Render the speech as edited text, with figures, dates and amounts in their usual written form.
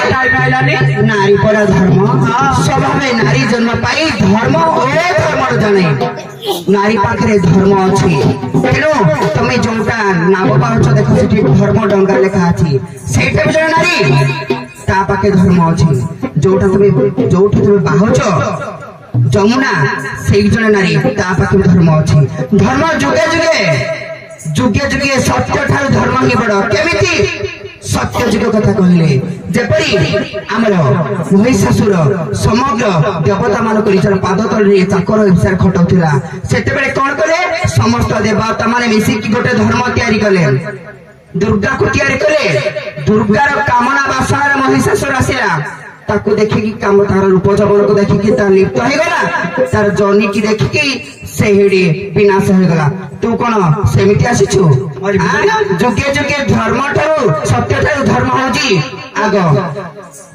नारी परा धर्म स्वभाव नारी जन्म पाई धर्म ओ धर्म जाने नारी पाखे धर्म अच्छी तेणु तुम्हें जोटा नाम पाच देख से धर्म डंगा लेखा अच्छी से नारी ता पाखे धर्म अच्छी जोटा तुम्हें बाहुच जमुना से जन नारी ता पाखे धर्म अच्छी धर्म जुगे जुगे जुगे जुगे सत्य ठार धर्म ही बड़ केमिति सत्य जुग कथा कहले जेपरी आमर महिषासुर समग्र देवता मानक निजर पाद तले चाकर हिसार खटाउथिला सेतेबेले कोन कले समस्त देवता माने मिसी कि गोटे धर्म तयारी कले दुर्गा को तयारी कले दुर्गार कामना बासनार महिषासुर आसिला ताको देखिकी काम तार रूप जबन को देखिकी ता लिप्त हो गला तार जनी की देखिकी से हेडी विनाश हो गला तू कोन सेमिति आसीछु जुगे जुगे धर्म ठारू सत्य ठारू धर्म होजी आग